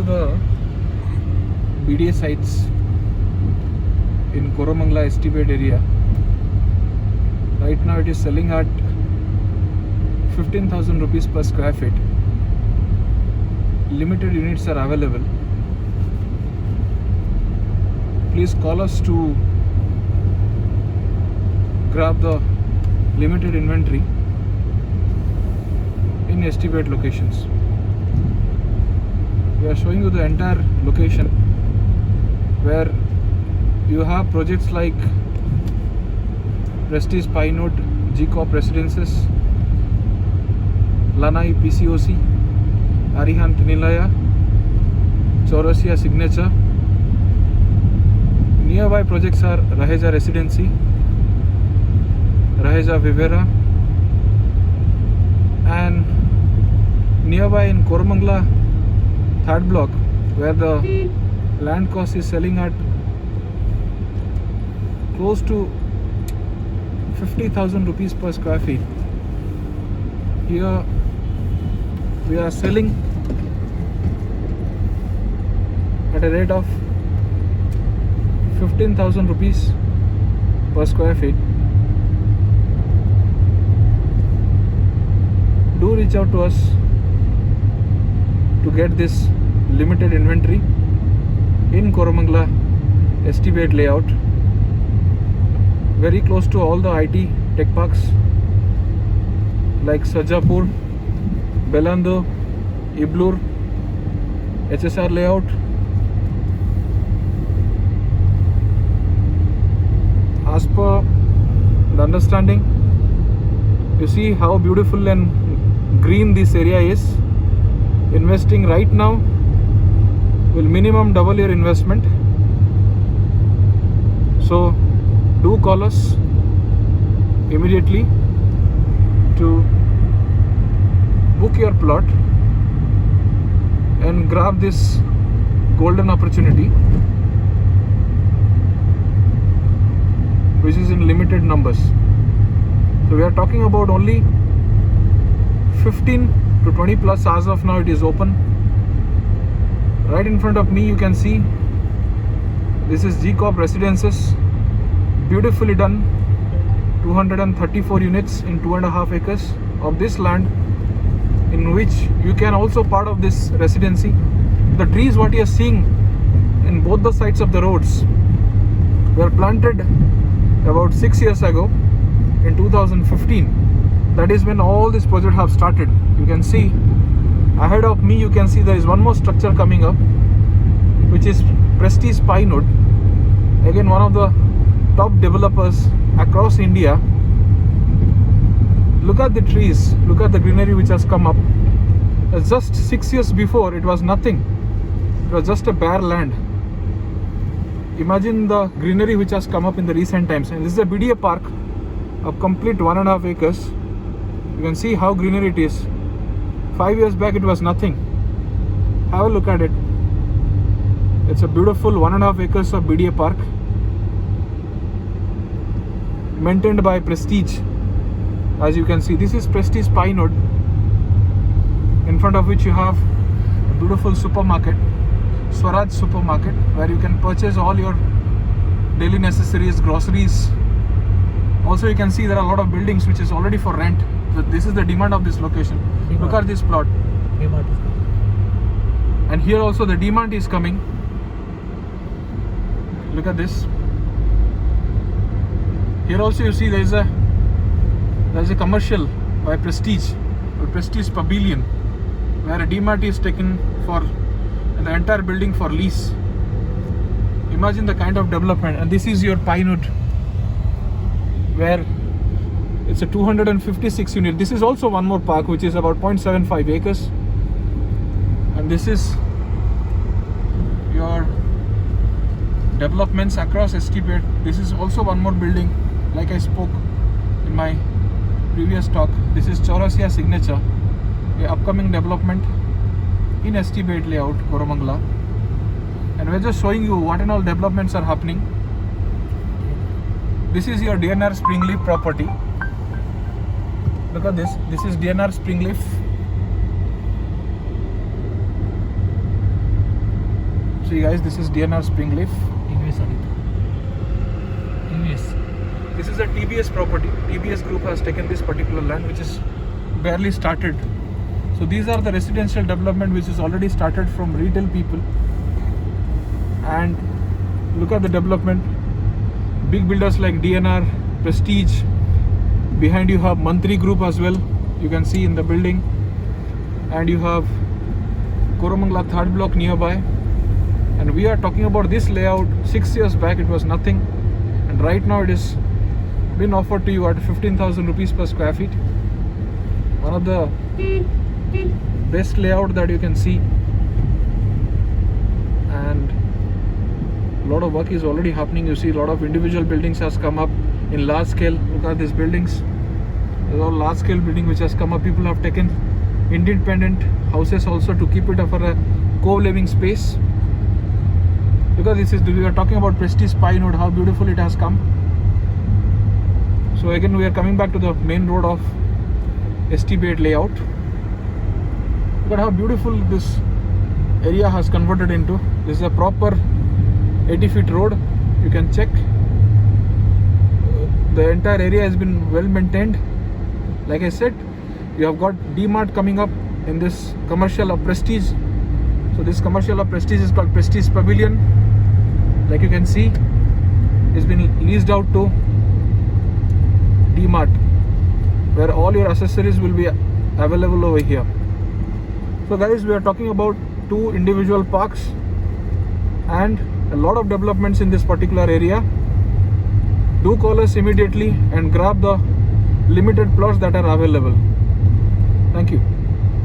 to the BDA sites in Koramangala ST bed area. Right now it is selling at 15,000 rupees per square feet. Limited units are available. Please call us to grab the limited inventory in ST bed locations. We are showing you the entire location where you have projects like Prestige Pinewood, G-Corp Residences, Lanai PCOC, Arihant Nilaya, Chaurasia Signature. Nearby projects are Raheja Residency, Raheja Vivera, and nearby in Koramangala 3rd block, where the land cost is selling at close to 50,000 rupees per square feet. Here we are selling at a rate of 15,000 rupees per square feet. Do reach out to us to get this limited inventory in Koramangala ST bed layout, very close to all the IT tech parks like Sajapur, Belando, Iblur, HSR layout. As per the understanding, you see how beautiful and green this area is. Investing right now will minimum double your investment. So do call us immediately to book your plot and grab this golden opportunity, which is in limited numbers. So we are talking about only 15 to 20 plus as of now. It is open. Right in front of me you can see this is G-Corp Residences, beautifully done. 234 units in 2.5 acres of this land, in which you can also part of this residency. The trees what you are seeing in both the sides of the roads were planted about 6 years ago in 2015. That is when all this project have started. You can see ahead of me, you can see there is one more structure coming up, which is Prestige Pinewood. Again, one of the top developers across India. Look at the trees, look at the greenery which has come up. Just 6 years before it was nothing. It was just a bare land. Imagine the greenery which has come up in the recent times. And this is a BDA park of complete 1.5 acres. You can see how greenery it is. 5 years back it was nothing. Have a look at it. It's a beautiful 1.5 acres of BDA park, maintained by Prestige. As you can see, this is Prestige Pinewood, in front of which you have a beautiful supermarket, Swaraj Supermarket, where you can purchase all your daily necessaries, groceries. Also you can see there are a lot of buildings which is already for rent. So this is the demand of this location. Look at this plot. And here also the demand is coming. Look at this. Here also you see there is a commercial by Prestige, or Prestige Pavilion, where a DMart is taken for the entire building for lease. Imagine the kind of development. And this is your Pinewood, where it's a 256 unit. This is also one more park which is about 0.75 acres. And this is your developments across ST bed. This is also one more building, like I spoke in my previous talk. This is Chaurasia Signature, a upcoming development in ST bed layout, Koramangala. And we're just showing you what and all developments are happening. This is your DNR Springleaf property. Look at this. This is DNR Springleaf. See guys, this is DNR Springleaf. TVS Aditya. TVS. This is a TBS property. TBS group has taken this particular land which is barely started. So these are the residential development which is already started from retail people. And look at the development. Big builders like DNR, Prestige. Behind you have Mantri Group as well. You can see in the building. And you have Koramangala 3rd block nearby. And we are talking about this layout. 6 years back it was nothing. And right now it is been offered to you at 15,000 rupees per square feet. One of the best layout that you can see. And a lot of work is already happening. You see a lot of individual buildings has come up in large scale. Look at these buildings. There's all large scale building which has come up. People have taken independent houses also to keep it up for a co-living space. Because this is, we are talking about Prestige Pine Wood, how beautiful it has come. So again we are coming back to the main road of ST8 layout. Look at how beautiful this area has converted into. This is a proper 80 feet road. You can check. The entire area has been well maintained. Like I said, you have got D-Mart coming up in this commercial of Prestige. So this commercial of Prestige is called Prestige Pavilion. Like you can see, it's been leased out to D-Mart, where all your accessories will be available over here. So guys, we are talking about 2 individual parks and a lot of developments in this particular area. Do call us immediately and grab the limited plots that are available. Thank you.